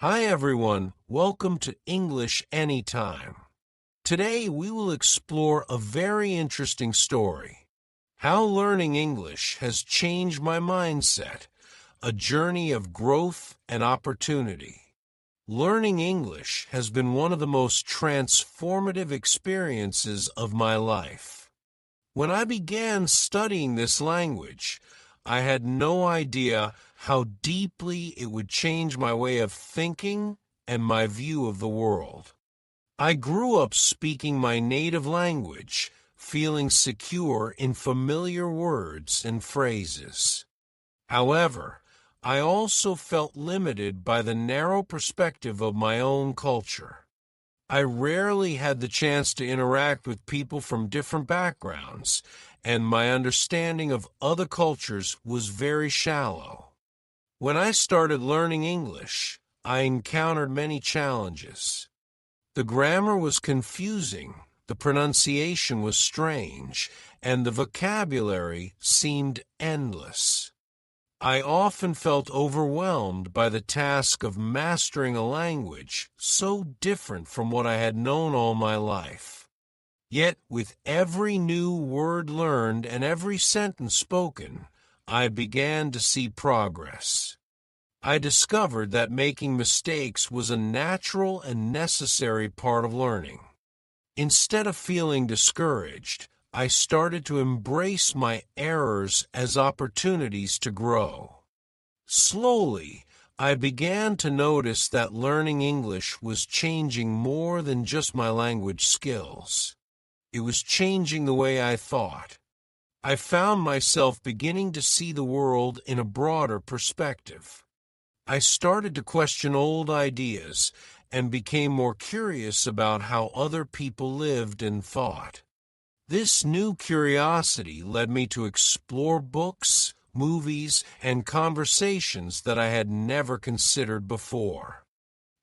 Hi everyone, welcome to English Anytime. Today we will explore a very interesting story. How learning English has changed my mindset, a journey of growth and opportunity. Learning English has been one of the most transformative experiences of my life. When I began studying this language, I had no idea how deeply it would change my way of thinking and my view of the world. I grew up speaking my native language, feeling secure in familiar words and phrases. However, I also felt limited by the narrow perspective of my own culture. I rarely had the chance to interact with people from different backgrounds, and my understanding of other cultures was very shallow. When I started learning English, I encountered many challenges. The grammar was confusing, the pronunciation was strange, and the vocabulary seemed endless. I often felt overwhelmed by the task of mastering a language so different from what I had known all my life. Yet, with every new word learned and every sentence spoken, I began to see progress. I discovered that making mistakes was a natural and necessary part of learning. Instead of feeling discouraged, I started to embrace my errors as opportunities to grow. Slowly, I began to notice that learning English was changing more than just my language skills. It was changing the way I thought. I found myself beginning to see the world in a broader perspective. I started to question old ideas and became more curious about how other people lived and thought. This new curiosity led me to explore books, movies, and conversations that I had never considered before.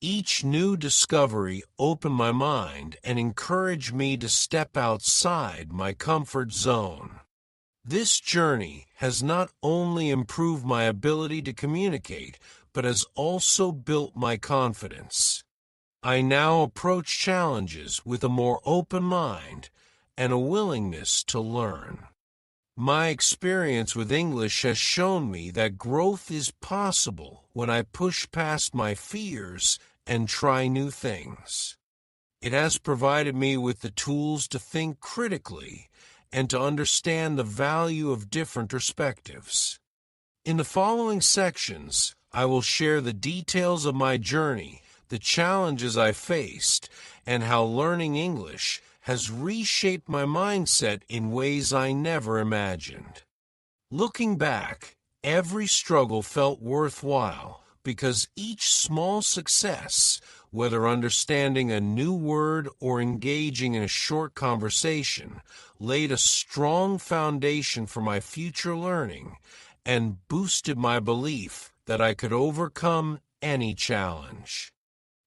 Each new discovery opened my mind and encouraged me to step outside my comfort zone. This journey has not only improved my ability to communicate, but has also built my confidence. I now approach challenges with a more open mind and a willingness to learn. My experience with English has shown me that growth is possible when I push past my fears and try new things. It has provided me with the tools to think critically and to understand the value of different perspectives. In the following sections, I will share the details of my journey, the challenges I faced, and how learning English has reshaped my mindset in ways I never imagined. Looking back, every struggle felt worthwhile because each small success, whether understanding a new word or engaging in a short conversation, laid a strong foundation for my future learning and boosted my belief that I could overcome any challenge.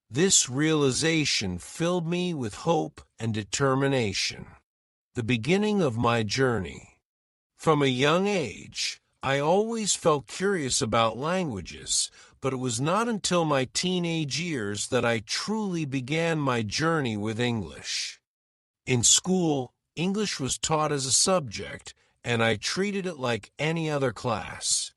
This realization filled me with hope and determination. The beginning of my journey. From a young age, I always felt curious about languages, but it was not until my teenage years that I truly began my journey with English. In school, English was taught as a subject, and I treated it like any other class.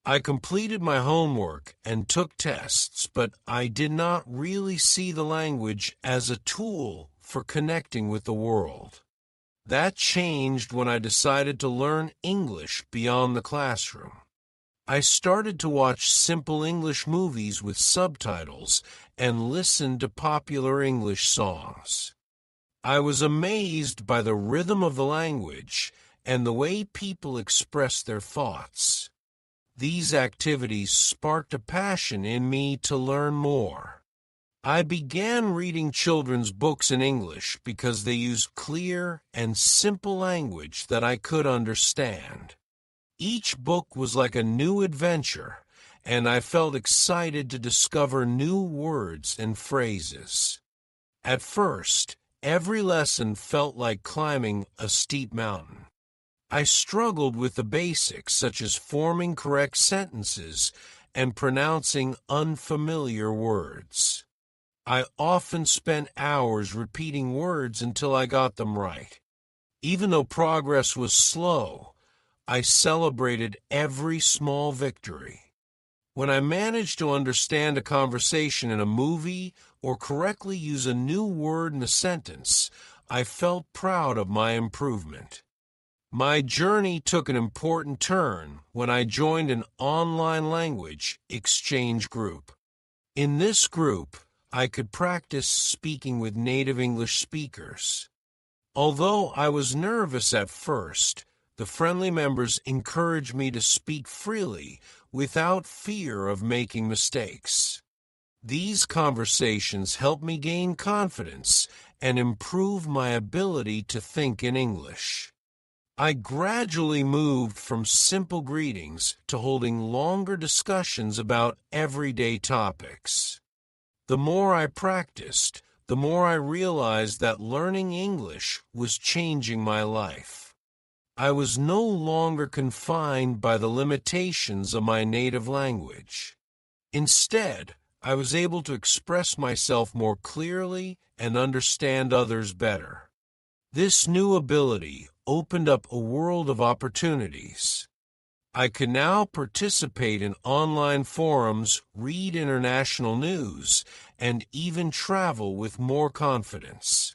I completed my homework and took tests, but I did not really see the language as a tool for connecting with the world. That changed when I decided to learn English beyond the classroom. I started to watch simple English movies with subtitles and listen to popular English songs. I was amazed by the rhythm of the language and the way people express their thoughts. These activities sparked a passion in me to learn more. I began reading children's books in English because they used clear and simple language that I could understand. Each book was like a new adventure, and I felt excited to discover new words and phrases. At first, every lesson felt like climbing a steep mountain. I struggled with the basics such as forming correct sentences and pronouncing unfamiliar words. I often spent hours repeating words until I got them right. Even though progress was slow, I celebrated every small victory. When I managed to understand a conversation in a movie or correctly use a new word in a sentence, I felt proud of my improvement. My journey took an important turn when I joined an online language exchange group. In this group, I could practice speaking with native English speakers. Although I was nervous at first, the friendly members encouraged me to speak freely without fear of making mistakes. These conversations helped me gain confidence and improve my ability to think in English. I gradually moved from simple greetings to holding longer discussions about everyday topics. The more I practiced, the more I realized that learning English was changing my life. I was no longer confined by the limitations of my native language. Instead, I was able to express myself more clearly and understand others better. This new ability opened up a world of opportunities. I could now participate in online forums, read international news, and even travel with more confidence.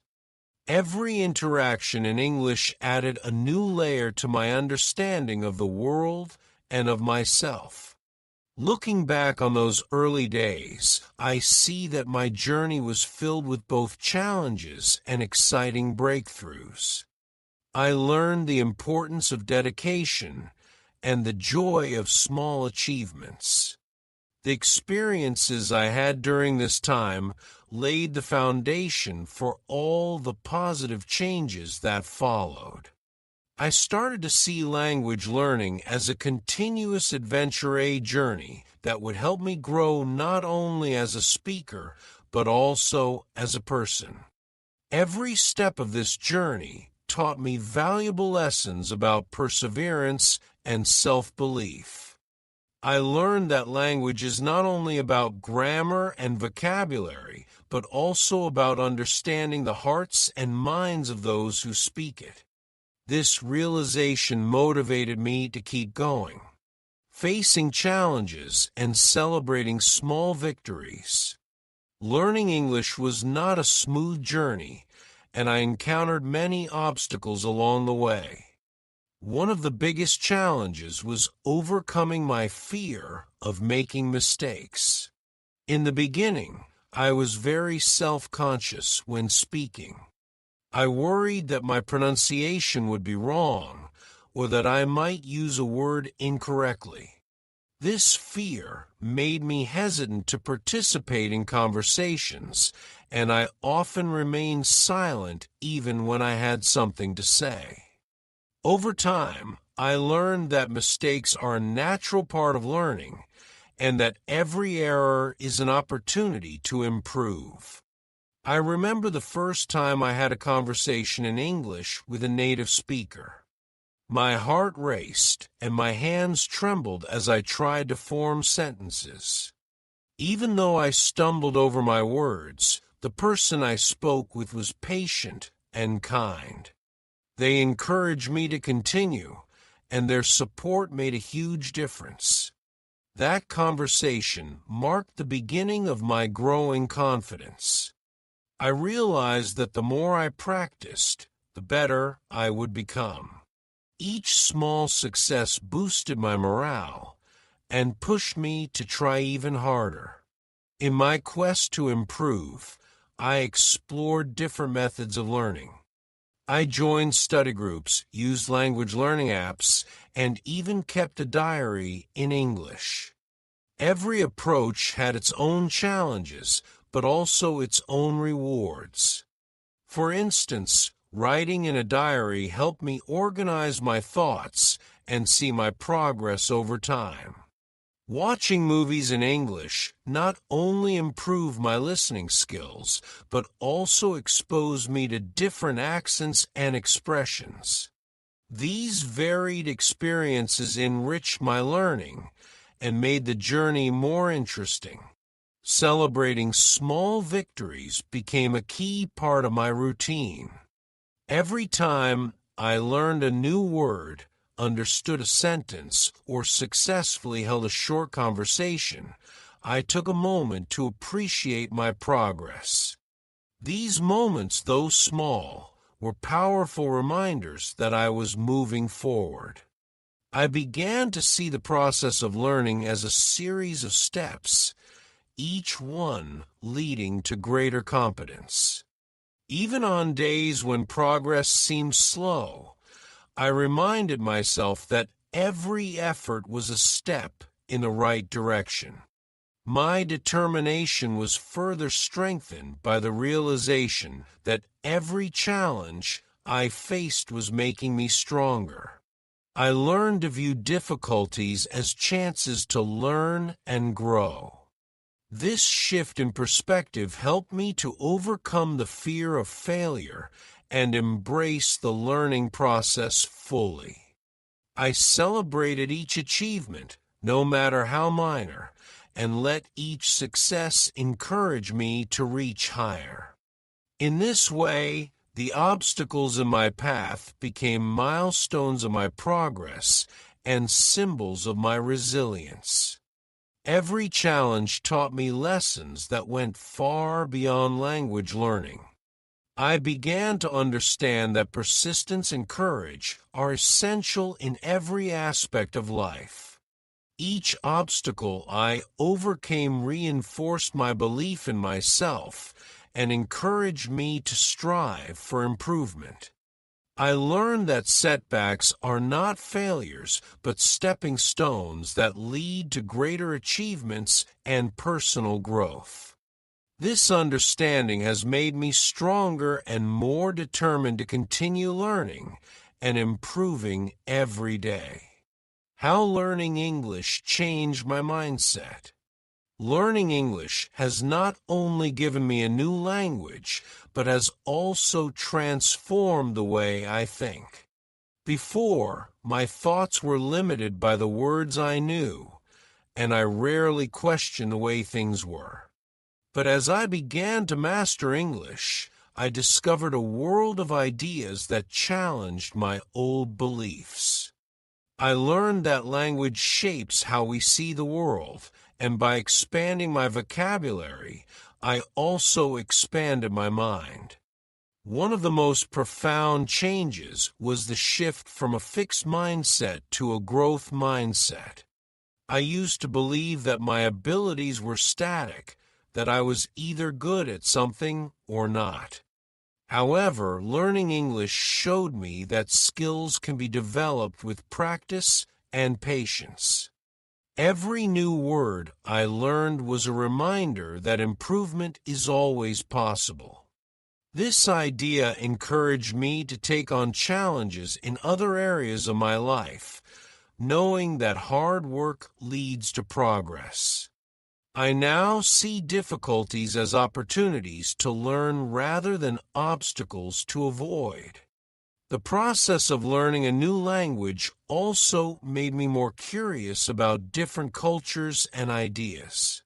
Every interaction in English added a new layer to my understanding of the world and of myself. Looking back on those early days, I see that my journey was filled with both challenges and exciting breakthroughs. I learned the importance of dedication and the joy of small achievements. The experiences I had during this time laid the foundation for all the positive changes that followed. I started to see language learning as a continuous adventure journey that would help me grow not only as a speaker, but also as a person. Every step of this journey taught me valuable lessons about perseverance and self-belief. I learned that language is not only about grammar and vocabulary, but also about understanding the hearts and minds of those who speak it. This realization motivated me to keep going, facing challenges and celebrating small victories. Learning English was not a smooth journey, and I encountered many obstacles along the way. One of the biggest challenges was overcoming my fear of making mistakes. In the beginning, I was very self-conscious when speaking. I worried that my pronunciation would be wrong or that I might use a word incorrectly. This fear made me hesitant to participate in conversations, and I often remained silent even when I had something to say. Over time, I learned that mistakes are a natural part of learning and that every error is an opportunity to improve. I remember the first time I had a conversation in English with a native speaker. My heart raced and my hands trembled as I tried to form sentences. Even though I stumbled over my words, the person I spoke with was patient and kind. They encouraged me to continue, and their support made a huge difference. That conversation marked the beginning of my growing confidence. I realized that the more I practiced, the better I would become. Each small success boosted my morale and pushed me to try even harder. In my quest to improve, I explored different methods of learning. I joined study groups, used language learning apps, and even kept a diary in English. Every approach had its own challenges, but also its own rewards. For instance, writing in a diary helped me organize my thoughts and see my progress over time. Watching movies in English not only improved my listening skills, but also exposed me to different accents and expressions. These varied experiences enriched my learning, and made the journey more interesting. Celebrating small victories became a key part of my routine. Every time I learned a new word, understood a sentence, or successfully held a short conversation, I took a moment to appreciate my progress. These moments, though small, were powerful reminders that I was moving forward. I began to see the process of learning as a series of steps, each one leading to greater competence. Even on days when progress seemed slow, I reminded myself that every effort was a step in the right direction. My determination was further strengthened by the realization that every challenge I faced was making me stronger. I learned to view difficulties as chances to learn and grow. This shift in perspective helped me to overcome the fear of failure and embrace the learning process fully. I celebrated each achievement, no matter how minor, and let each success encourage me to reach higher. In this way, the obstacles in my path became milestones of my progress and symbols of my resilience. Every challenge taught me lessons that went far beyond language learning. I began to understand that persistence and courage are essential in every aspect of life. Each obstacle I overcame reinforced my belief in myself and encouraged me to strive for improvement. I learned that setbacks are not failures, but stepping stones that lead to greater achievements and personal growth. This understanding has made me stronger and more determined to continue learning and improving every day. How learning English changed my mindset. Learning English has not only given me a new language, but has also transformed the way I think. Before, my thoughts were limited by the words I knew, and I rarely questioned the way things were. But as I began to master English, I discovered a world of ideas that challenged my old beliefs. I learned that language shapes how we see the world, and by expanding my vocabulary, I also expanded my mind. One of the most profound changes was the shift from a fixed mindset to a growth mindset. I used to believe that my abilities were static, that I was either good at something or not. However, learning English showed me that skills can be developed with practice and patience. Every new word I learned was a reminder that improvement is always possible. This idea encouraged me to take on challenges in other areas of my life, knowing that hard work leads to progress. I now see difficulties as opportunities to learn rather than obstacles to avoid. The process of learning a new language also made me more curious about different cultures and ideas.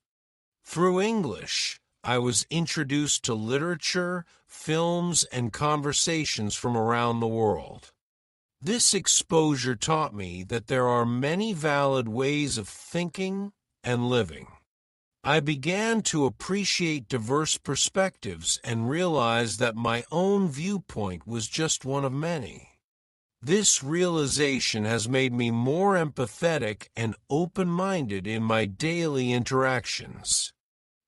Through English, I was introduced to literature, films, and conversations from around the world. This exposure taught me that there are many valid ways of thinking and living. I began to appreciate diverse perspectives and realized that my own viewpoint was just one of many. This realization has made me more empathetic and open-minded in my daily interactions.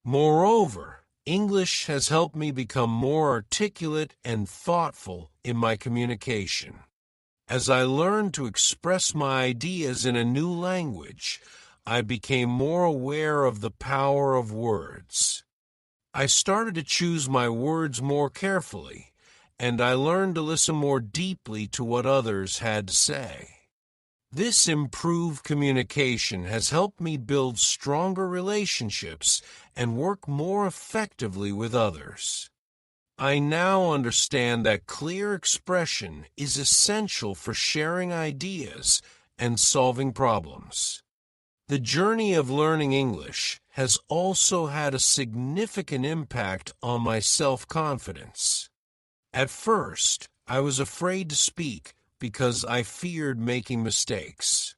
Moreover, English has helped me become more articulate and thoughtful in my communication. As I learned to express my ideas in a new language, I became more aware of the power of words. I started to choose my words more carefully, and I learned to listen more deeply to what others had to say. This improved communication has helped me build stronger relationships and work more effectively with others. I now understand that clear expression is essential for sharing ideas and solving problems. The journey of learning English has also had a significant impact on my self-confidence. At first, I was afraid to speak because I feared making mistakes.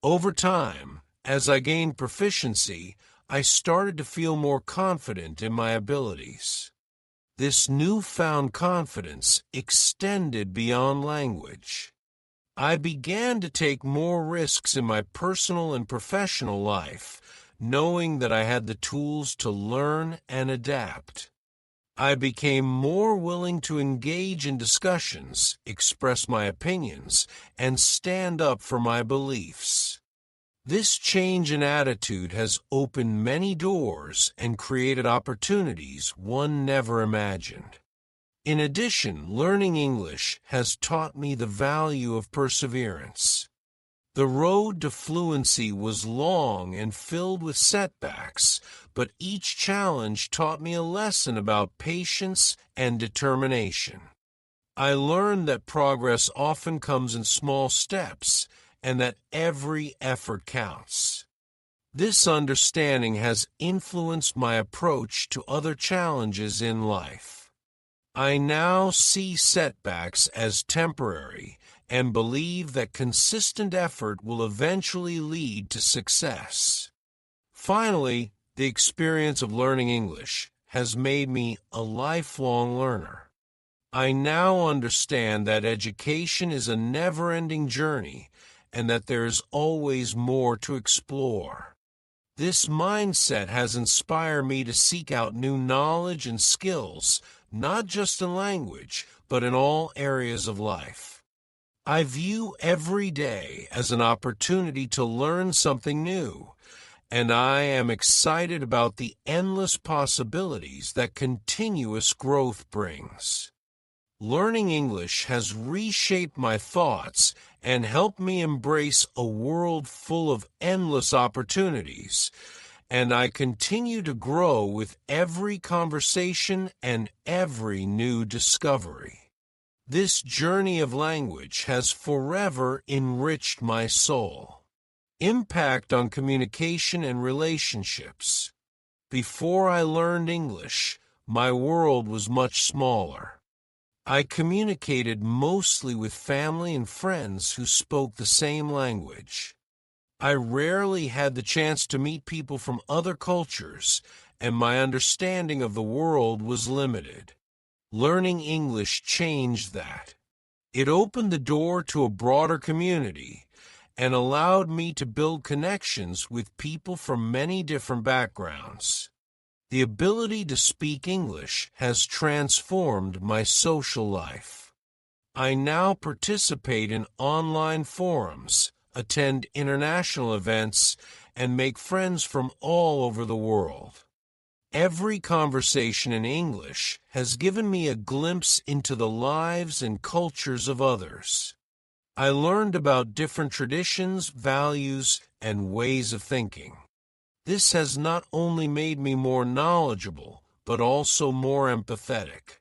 Over time, as I gained proficiency, I started to feel more confident in my abilities. This newfound confidence extended beyond language. I began to take more risks in my personal and professional life, knowing that I had the tools to learn and adapt. I became more willing to engage in discussions, express my opinions, and stand up for my beliefs. This change in attitude has opened many doors and created opportunities one never imagined. In addition, learning English has taught me the value of perseverance. The road to fluency was long and filled with setbacks, but each challenge taught me a lesson about patience and determination. I learned that progress often comes in small steps and that every effort counts. This understanding has influenced my approach to other challenges in life. I now see setbacks as temporary and believe that consistent effort will eventually lead to success. Finally, the experience of learning English has made me a lifelong learner. I now understand that education is a never-ending journey and that there is always more to explore. This mindset has inspired me to seek out new knowledge and skills, not just in language, but in all areas of life. I view every day as an opportunity to learn something new, and I am excited about the endless possibilities that continuous growth brings. Learning English has reshaped my thoughts and helped me embrace a world full of endless opportunities, and I continue to grow with every conversation and every new discovery. This journey of language has forever enriched my soul. Impact on communication and relationships. Before I learned English, my world was much smaller. I communicated mostly with family and friends who spoke the same language. I rarely had the chance to meet people from other cultures, and my understanding of the world was limited. Learning English changed that. It opened the door to a broader community and allowed me to build connections with people from many different backgrounds. The ability to speak English has transformed my social life. I now participate in online forums, attend international events, and make friends from all over the world. Every conversation in English has given me a glimpse into the lives and cultures of others. I learned about different traditions, values, and ways of thinking. This has not only made me more knowledgeable, but also more empathetic.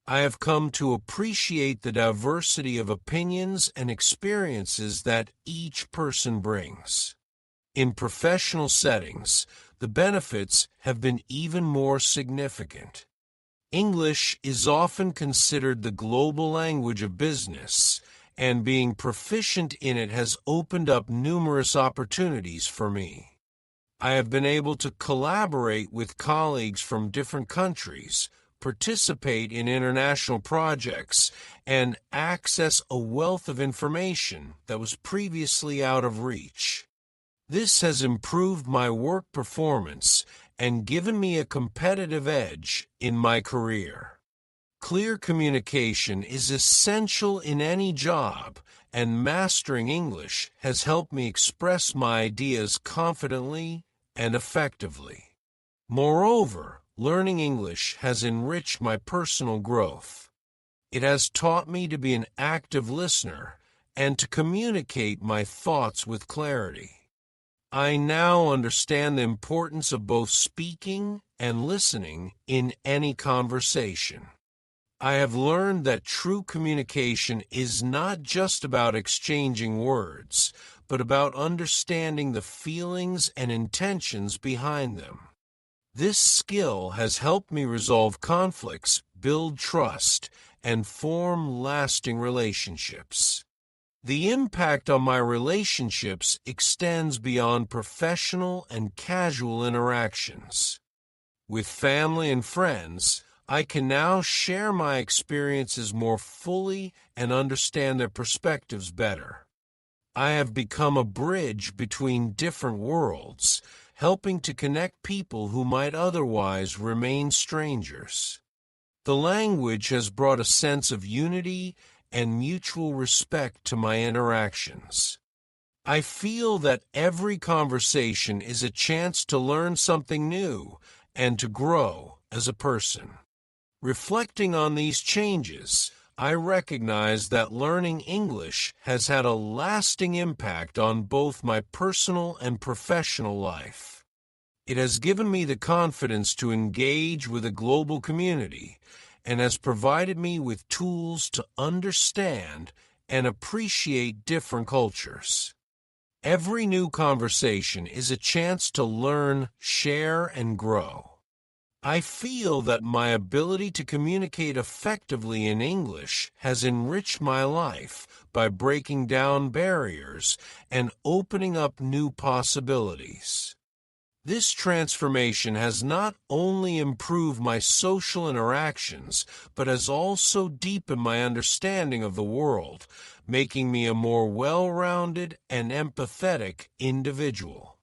I have come to appreciate the diversity of opinions and experiences that each person brings. In professional settings, the benefits have been even more significant. English is often considered the global language of business, and being proficient in it has opened up numerous opportunities for me. I have been able to collaborate with colleagues from different countries, participate in international projects, and access a wealth of information that was previously out of reach. This has improved my work performance and given me a competitive edge in my career. Clear communication is essential in any job, and mastering English has helped me express my ideas confidently and effectively. Moreover, learning English has enriched my personal growth. It has taught me to be an active listener and to communicate my thoughts with clarity. I now understand the importance of both speaking and listening in any conversation. I have learned that true communication is not just about exchanging words, but about understanding the feelings and intentions behind them. This skill has helped me resolve conflicts, build trust, and form lasting relationships. The impact on my relationships extends beyond professional and casual interactions. With family and friends, I can now share my experiences more fully and understand their perspectives better. I have become a bridge between different worlds, helping to connect people who might otherwise remain strangers. The language has brought a sense of unity and mutual respect to my interactions. I feel that every conversation is a chance to learn something new and to grow as a person. Reflecting on these changes, I recognize that learning English has had a lasting impact on both my personal and professional life. It has given me the confidence to engage with a global community and has provided me with tools to understand and appreciate different cultures. Every new conversation is a chance to learn, share, and grow. I feel that my ability to communicate effectively in English has enriched my life by breaking down barriers and opening up new possibilities. This transformation has not only improved my social interactions, but has also deepened my understanding of the world, making me a more well-rounded and empathetic individual.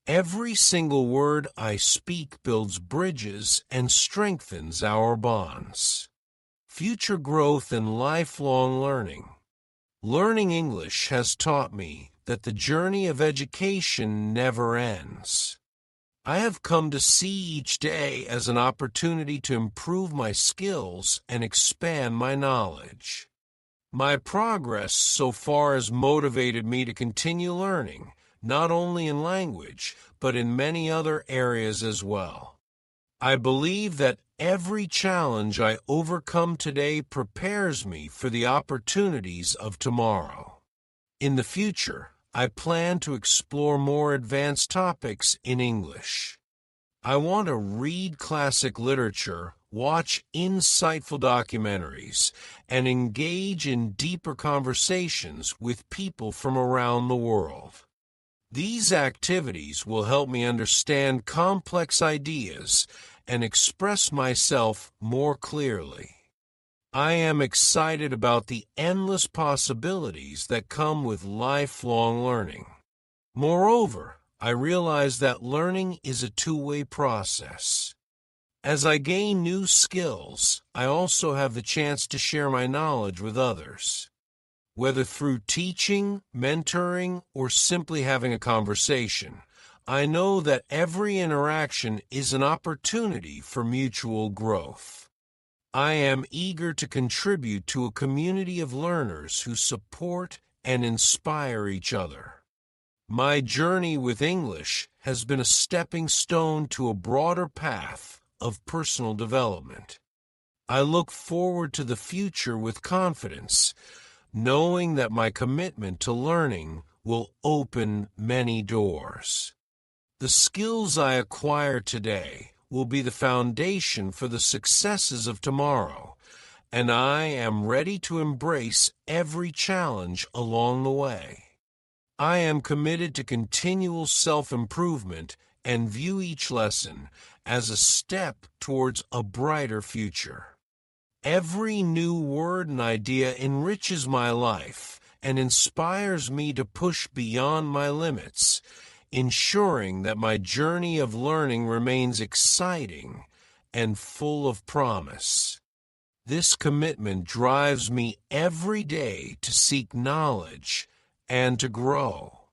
Every single word I speak builds bridges and strengthens our bonds. Future growth and lifelong learning. Learning English has taught me that the journey of education never ends. I have come to see each day as an opportunity to improve my skills and expand my knowledge. My progress so far has motivated me to continue learning, not only in language, but in many other areas as well. I believe that every challenge I overcome today prepares me for the opportunities of tomorrow. In the future, I plan to explore more advanced topics in English. I want to read classic literature, watch insightful documentaries, and engage in deeper conversations with people from around the world. These activities will help me understand complex ideas and express myself more clearly. I am excited about the endless possibilities that come with lifelong learning. Moreover, I realize that learning is a two-way process. As I gain new skills, I also have the chance to share my knowledge with others. Whether through teaching, mentoring, or simply having a conversation, I know that every interaction is an opportunity for mutual growth. I am eager to contribute to a community of learners who support and inspire each other. My journey with English has been a stepping stone to a broader path of personal development. I look forward to the future with confidence, knowing that my commitment to learning will open many doors. The skills I acquire today will be the foundation for the successes of tomorrow, and I am ready to embrace every challenge along the way. I am committed to continual self-improvement and view each lesson as a step towards a brighter future. Every new word and idea enriches my life and inspires me to push beyond my limits, ensuring that my journey of learning remains exciting and full of promise. This commitment drives me every day to seek knowledge and to grow.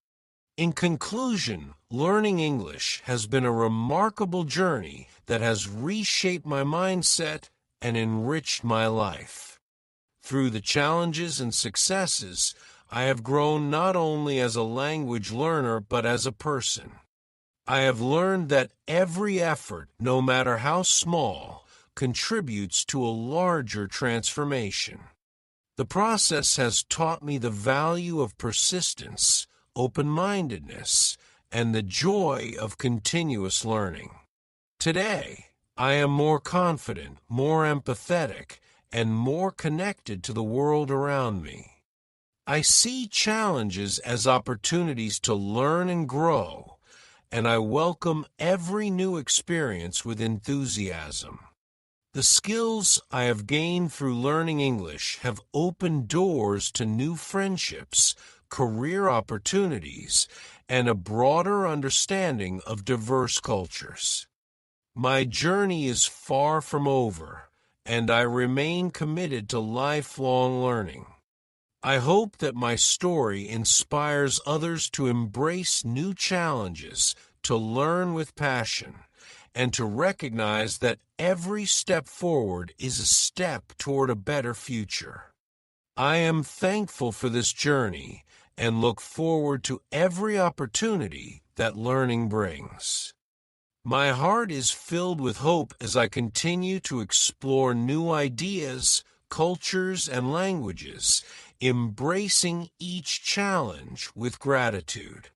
In conclusion, learning English has been a remarkable journey that has reshaped my mindset and enriched my life. Through the challenges and successes, I have grown not only as a language learner but as a person. I have learned that every effort, no matter how small, contributes to a larger transformation. The process has taught me the value of persistence, open-mindedness, and the joy of continuous learning. Today, I am more confident, more empathetic, and more connected to the world around me. I see challenges as opportunities to learn and grow, and I welcome every new experience with enthusiasm. The skills I have gained through learning English have opened doors to new friendships, career opportunities, and a broader understanding of diverse cultures. My journey is far from over, and I remain committed to lifelong learning. I hope that my story inspires others to embrace new challenges, to learn with passion, and to recognize that every step forward is a step toward a better future. I am thankful for this journey and look forward to every opportunity that learning brings. My heart is filled with hope as I continue to explore new ideas, cultures, and languages, embracing each challenge with gratitude.